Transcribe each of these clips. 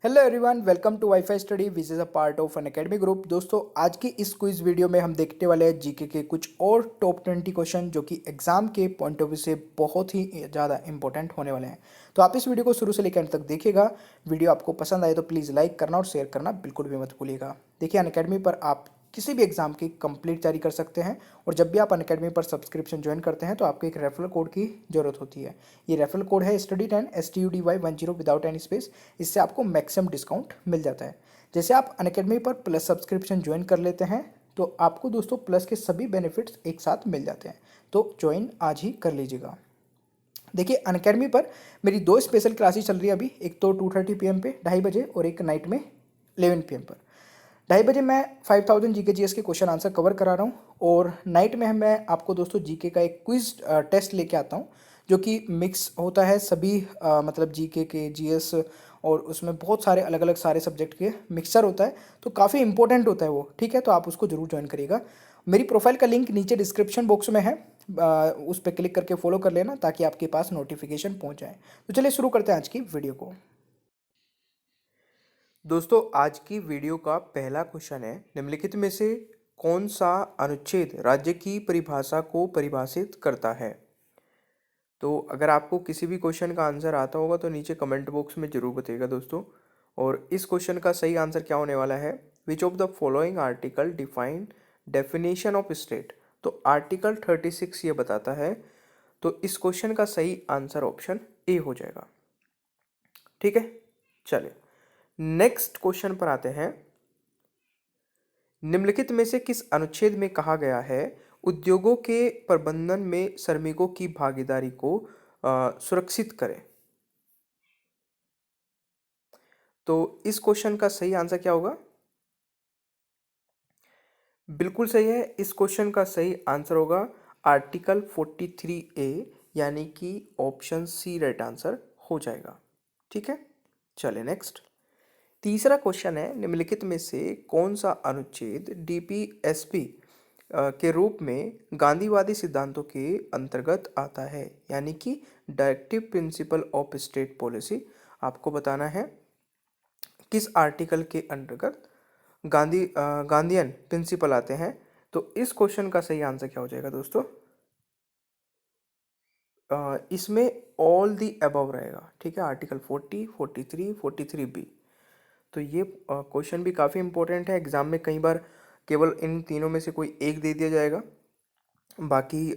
Hello everyone, welcome to WiFi study which is a part of an academy group. दोस्तों, आज की इस quiz video में हम देखने वाले हैं जीके के कुछ और टॉप 20 क्वेश्चन जो कि एग्जाम के पॉइंट ऑफ व्यू से बहुत ही ज़्यादा इंपॉर्टेंट होने वाले हैं। तो आप इस वीडियो को शुरू से लेकर अंत तक देखिएगा। वीडियो आपको पसंद आए तो प्लीज़ लाइक करना और शेयर करना बिल्कुल भी मत भूलिएगा। देखिए, अनअकैडमी पर आप किसी भी एग्जाम की कंप्लीट तैयारी कर सकते हैं और जब भी आप अनअकैडमी पर सब्सक्रिप्शन ज्वाइन करते हैं तो आपको एक रेफरल कोड की ज़रूरत होती है। ये रेफरल कोड है STUDY10 STUDY10 without any space. इससे आपको मैक्सिमम डिस्काउंट मिल जाता है। जैसे आप अनअकैडमी पर प्लस सब्सक्रिप्शन ज्वाइन कर लेते हैं तो आपको दोस्तों प्लस के सभी बेनिफिट्स एक साथ मिल जाते हैं। तो ज्वाइन आज ही कर लीजिएगा। देखिए, अनअकैडमी पर मेरी दो स्पेशल क्लासेस चल रही है अभी। एक तो 2:30 PM पे 2:30 बजे और एक नाइट में 11 PM पर। 2:30 बजे मैं 5000 जीके जीएस के क्वेश्चन आंसर कवर करा रहा हूँ और नाइट में मैं आपको दोस्तों जीके का एक क्विज टेस्ट लेके आता हूँ जो कि मिक्स होता है सभी मतलब जीके के जीएस और उसमें बहुत सारे अलग अलग सारे सब्जेक्ट के मिक्सचर होता है। तो काफ़ी इंपॉर्टेंट होता है वो, ठीक है। तो आप उसको जरूर ज्वाइन करिएगा। मेरी प्रोफाइल का लिंक नीचे डिस्क्रिप्शन बॉक्स में है। उस पर क्लिक करके फॉलो कर लेना ताकि आपके पास नोटिफिकेशन पहुँच जाए। तो चलिए शुरू करते हैं आज की वीडियो को। दोस्तों, आज की वीडियो का पहला क्वेश्चन है, निम्नलिखित में से कौन सा अनुच्छेद राज्य की परिभाषा को परिभाषित करता है। तो अगर आपको किसी भी क्वेश्चन का आंसर आता होगा तो नीचे कमेंट बॉक्स में जरूर बताइएगा दोस्तों। और इस क्वेश्चन का सही आंसर क्या होने वाला है, which of the following article define definition of state. तो आर्टिकल 36 ये बताता है। तो इस क्वेश्चन का सही आंसर ऑप्शन ए हो जाएगा। ठीक है, चलिए नेक्स्ट क्वेश्चन पर आते हैं। निम्नलिखित में से किस अनुच्छेद में कहा गया है उद्योगों के प्रबंधन में श्रमिकों की भागीदारी को सुरक्षित करें। तो इस क्वेश्चन का सही आंसर क्या होगा? बिल्कुल सही है। इस क्वेश्चन का सही आंसर होगा आर्टिकल 43A, यानी कि ऑप्शन सी राइट आंसर हो जाएगा। ठीक है, चले नेक्स्ट। तीसरा क्वेश्चन है, निम्नलिखित में से कौन सा अनुच्छेद DPSP के रूप में गांधीवादी सिद्धांतों के अंतर्गत आता है, यानी कि directive principle of state policy. आपको बताना है किस आर्टिकल के अंतर्गत गांधीयन प्रिंसिपल आते हैं। तो इस क्वेश्चन का सही आंसर क्या हो जाएगा दोस्तों? इसमें ऑल दी अबव रहेगा। ठीक है, आर्टिकल 40, 43, 43B। तो ये क्वेश्चन भी काफ़ी इंपॉर्टेंट है। एग्जाम में कई बार केवल इन तीनों में से कोई एक दे दिया जाएगा, बाकी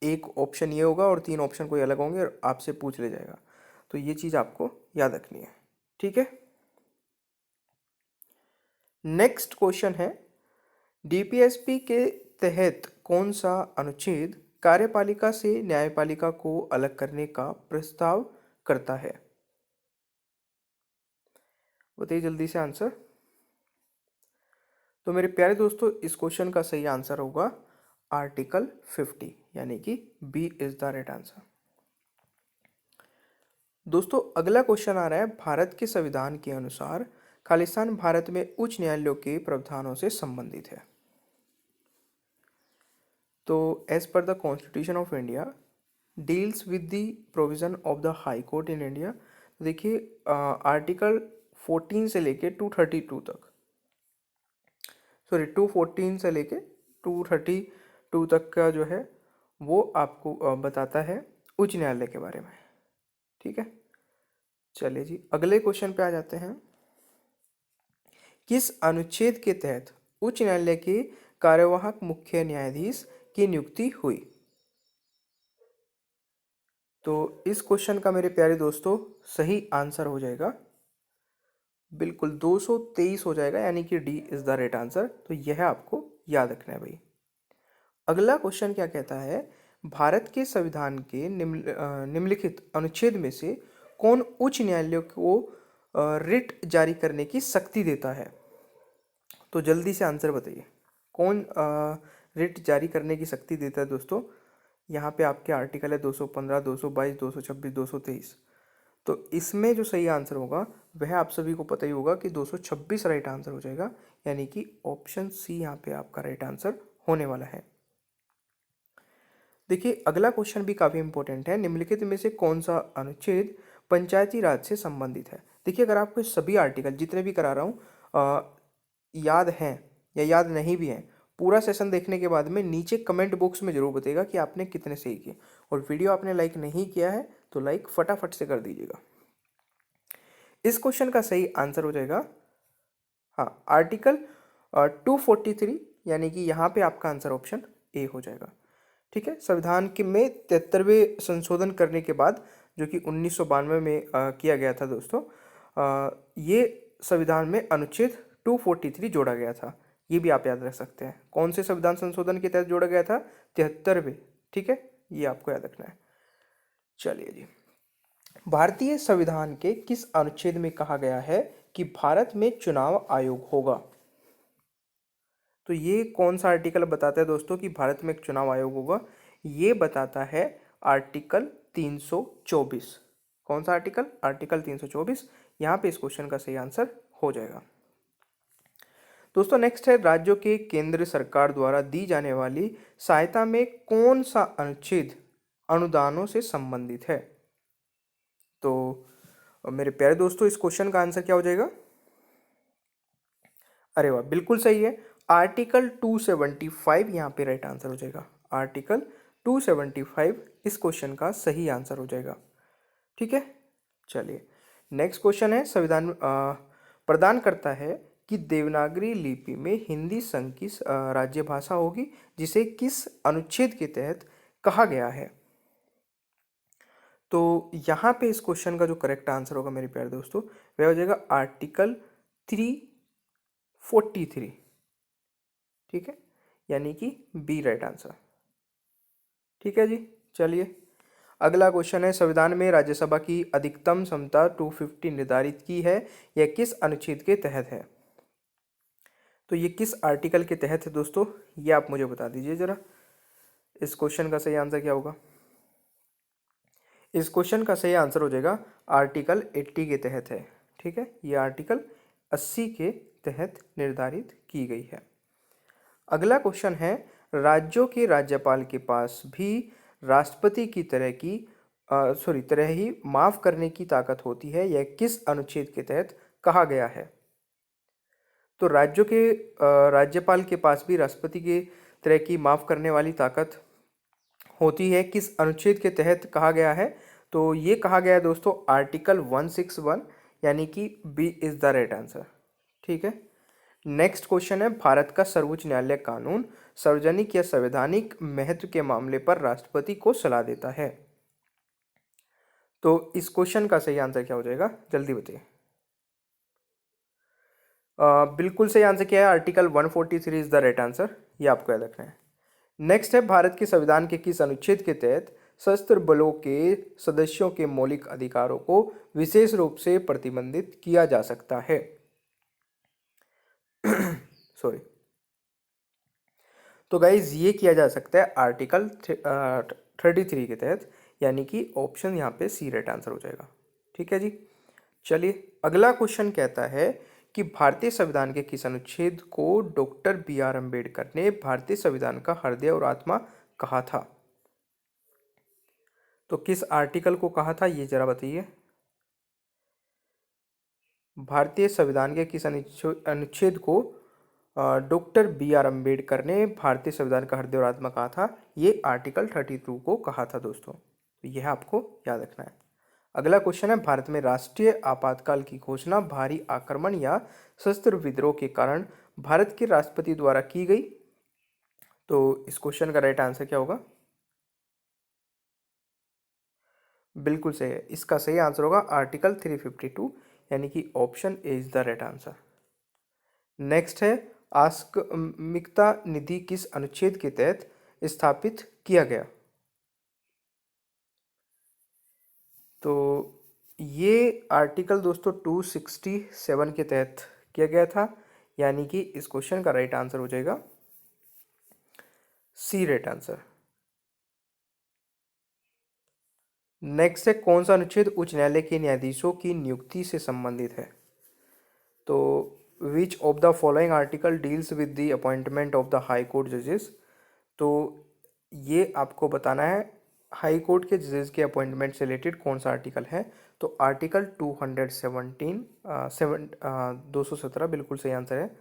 एक ऑप्शन ये होगा और तीन ऑप्शन कोई अलग होंगे और आपसे पूछ ले जाएगा। तो ये चीज़ आपको याद रखनी है। ठीक है, नेक्स्ट क्वेश्चन है, DPSP के तहत कौन सा अनुच्छेद कार्यपालिका से न्यायपालिका को अलग करने का प्रस्ताव करता है? बताइए जल्दी से आंसर। तो मेरे प्यारे दोस्तों, इस क्वेश्चन का सही आंसर होगा आर्टिकल 50, यानी कि B is the right answer. दोस्तों, अगला क्वेश्चन आ रहा है, भारत के संविधान के अनुसार खालिस्तान भारत में उच्च न्यायालयों के प्रावधानों से संबंधित है। तो as per the constitution of India deals with the provision of the high court in India. देखिए, आर्टिकल 14 से लेके 232 तक, सॉरी 214 से लेके 232 तक का जो है वो आपको बताता है उच्च न्यायालय के बारे में। ठीक है, चलिए जी अगले क्वेश्चन पे आ जाते हैं। किस अनुच्छेद के तहत उच्च न्यायालय के कार्यवाहक मुख्य न्यायाधीश की नियुक्ति हुई? तो इस क्वेश्चन का मेरे प्यारे दोस्तों सही आंसर हो जाएगा बिल्कुल 223 हो जाएगा, यानी कि D is the right answer. तो यह आपको याद रखना है भाई। अगला क्वेश्चन क्या कहता है, भारत के संविधान के निम्नलिखित अनुच्छेद में से कौन उच्च न्यायालय को रिट जारी करने की शक्ति देता है? तो जल्दी से आंसर बताइए, कौन रिट जारी करने की शक्ति देता है दोस्तों? यहाँ पे आपके आर्टिकल है 215, 222, 226, 223। तो इसमें जो सही आंसर होगा वह आप सभी को पता ही होगा कि 226 राइट आंसर हो जाएगा, यानी कि ऑप्शन सी यहाँ पे आपका राइट आंसर होने वाला है। देखिए, अगला क्वेश्चन भी काफ़ी इंपॉर्टेंट है, निम्नलिखित में से कौन सा अनुच्छेद पंचायती राज से संबंधित है? देखिए, अगर आपको सभी आर्टिकल जितने भी करा रहा हूँ याद हैं या याद नहीं भी हैं, पूरा सेशन देखने के बाद में नीचे कमेंट बॉक्स में ज़रूर बताइएगा कि आपने कितने सही किए। और वीडियो आपने लाइक नहीं किया है तो लाइक फटाफट से कर दीजिएगा। इस क्वेश्चन का सही आंसर हो जाएगा, हाँ, आर्टिकल 243, यानी कि यहाँ पे आपका आंसर ऑप्शन ए हो जाएगा। ठीक है, संविधान के में 73वें संशोधन करने के बाद, जो कि 1992 में किया गया था दोस्तों, ये संविधान में अनुच्छेद 243 जोड़ा गया था। ये भी आप याद रख सकते हैं। कौन से संविधान संशोधन के तहत जोड़ा गया था? 73वें। ठीक है, ये आपको याद रखना है। चलिए जी, भारतीय संविधान के किस अनुच्छेद में कहा गया है कि भारत में चुनाव आयोग होगा? तो ये कौन सा आर्टिकल बताता है दोस्तों कि भारत में एक चुनाव आयोग होगा? ये बताता है आर्टिकल 324। कौन सा आर्टिकल? आर्टिकल 324। यहाँ पे इस क्वेश्चन का सही आंसर हो जाएगा। दोस्तों नेक्स्ट है, राज्यों के केंद्र सरकार द्वारा दी जाने वाली सहायता में कौन सा अनुच्छेद अनुदानों से संबंधित है? तो मेरे प्यारे दोस्तों, इस क्वेश्चन का आंसर क्या हो जाएगा? अरे वाह, बिल्कुल सही है। आर्टिकल 275 यहाँ पे राइट आंसर हो जाएगा। आर्टिकल 275 इस क्वेश्चन का सही आंसर हो जाएगा। ठीक है, चलिए नेक्स्ट क्वेश्चन है, संविधान प्रदान करता है कि देवनागरी लिपि में हिंदी संघ की राज्य भाषा होगी, जिसे किस अनुच्छेद के तहत कहा गया है? तो यहाँ पे इस क्वेश्चन का जो करेक्ट आंसर होगा मेरे प्यारे दोस्तों, वह हो जाएगा आर्टिकल 343। ठीक है, यानी कि बी राइट आंसर। ठीक है जी, चलिए अगला क्वेश्चन है, संविधान में राज्यसभा की अधिकतम क्षमता 250 निर्धारित की है, यह किस अनुच्छेद के तहत है? तो ये किस आर्टिकल के तहत है दोस्तों, ये आप मुझे बता दीजिए जरा। इस क्वेश्चन का सही आंसर क्या होगा? इस क्वेश्चन का सही आंसर हो जाएगा आर्टिकल 80 के तहत है। ठीक है, ये आर्टिकल 80 के तहत निर्धारित की गई है। अगला क्वेश्चन है, राज्यों के राज्यपाल के पास भी राष्ट्रपति की तरह ही माफ करने की ताकत होती है, यह किस अनुच्छेद के तहत कहा गया है? तो राज्यों के राज्यपाल के पास भी राष्ट्रपति की तरह की माफ करने वाली ताकत होती है, किस अनुच्छेद के तहत कहा गया है? तो ये कहा गया है दोस्तों आर्टिकल 161, यानी कि B is the right answer. ठीक है, नेक्स्ट क्वेश्चन है, भारत का सर्वोच्च न्यायालय कानून सार्वजनिक या संवैधानिक महत्व के मामले पर राष्ट्रपति को सलाह देता है। तो इस क्वेश्चन का सही आंसर क्या हो जाएगा, जल्दी बताइए। बिल्कुल सही आंसर क्या है? Article 143 is the right answer, ये आपको याद रखना है। नेक्स्ट है, भारत के संविधान के किस अनुच्छेद के तहत सशस्त्र बलों के सदस्यों के मौलिक अधिकारों को विशेष रूप से प्रतिबंधित किया जा सकता है? सॉरी, तो गाइज ये किया जा सकता है आर्टिकल 33 के तहत, यानी कि ऑप्शन यहाँ पे सी राइट आंसर हो जाएगा। ठीक है जी, चलिए अगला क्वेश्चन कहता है कि भारतीय संविधान के किस अनुच्छेद को डॉक्टर बी.आर. अम्बेडकर ने भारतीय संविधान का हृदय और आत्मा कहा था? तो किस आर्टिकल को कहा था, ये जरा बताइए। भारतीय संविधान के किस अनुच्छेद को डॉक्टर बी.आर. अम्बेडकर ने भारतीय संविधान का हृदय और आत्मा कहा था? ये आर्टिकल 32 को कहा था दोस्तों, तो यह आपको याद रखना है। अगला क्वेश्चन है, भारत में राष्ट्रीय आपातकाल की घोषणा भारी आक्रमण या सशस्त्र विद्रोह के कारण भारत के राष्ट्रपति द्वारा की गई। तो इस क्वेश्चन का राइट आंसर क्या होगा? बिल्कुल सही है, इसका सही आंसर होगा आर्टिकल 352, यानी कि option A is the right answer. Next है, आकस्मिकता निधि किस अनुच्छेद के तहत स्थापित किया गया? तो ये आर्टिकल दोस्तों 267 के तहत किया गया था, यानी कि इस क्वेश्चन का राइट आंसर हो जाएगा सी राइट आंसर। नेक्स्ट है, कौन सा अनुच्छेद उच्च न्यायालय के न्यायाधीशों की नियुक्ति से संबंधित है? तो which of the following article deals with the appointment of the high court जजेस? तो ये आपको बताना है हाई कोर्ट के जजेस के अपॉइंटमेंट से रिलेटेड कौन सा आर्टिकल है? तो आर्टिकल 217 बिल्कुल सही आंसर है,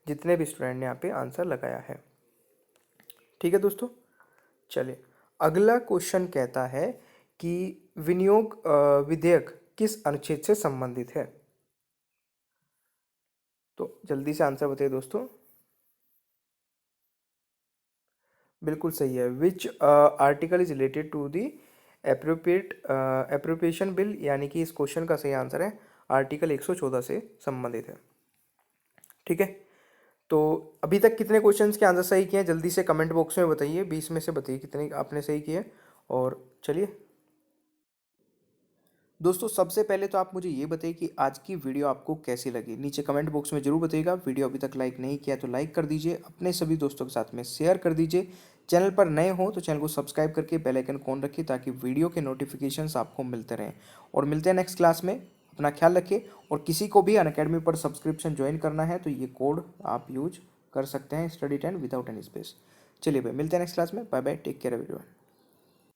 जितने भी स्टूडेंट ने यहाँ पे आंसर लगाया है। ठीक है दोस्तों, चलिए अगला क्वेश्चन कहता है कि विनियोग विधेयक किस अनुच्छेद से संबंधित है? तो जल्दी से आंसर बताइए दोस्तों। बिल्कुल सही है। Which article is related to the appropriation bill, यानी कि इस क्वेश्चन का सही आंसर है आर्टिकल 114 से संबंधित है। ठीक है, तो अभी तक कितने क्वेश्चंस के आंसर सही किए हैं जल्दी से कमेंट बॉक्स में बताइए, 20 में से बताइए कितने आपने सही किए। और चलिए दोस्तों, सबसे पहले तो आप मुझे ये बताइए कि आज की वीडियो आपको कैसी लगी, नीचे कमेंट बॉक्स में जरूर बताइएगा। वीडियो अभी तक लाइक नहीं किया तो लाइक कर दीजिए, अपने सभी दोस्तों के साथ में शेयर कर दीजिए। चैनल पर नए हो तो चैनल को सब्सक्राइब करके बेल आइकन ऑन रखिए ताकि वीडियो के नोटिफिकेशंस आपको मिलते रहें। और मिलते हैं नेक्स्ट क्लास में, अपना ख्याल रखिए। और किसी को भी अनअकैडमी पर सब्सक्रिप्शन ज्वाइन करना है तो ये कोड आप यूज कर सकते हैं, स्टडी 10 विदाउट एनी स्पेस। चलिए भाई, मिलते हैं नेक्स्ट क्लास में। Bye bye, take care everyone.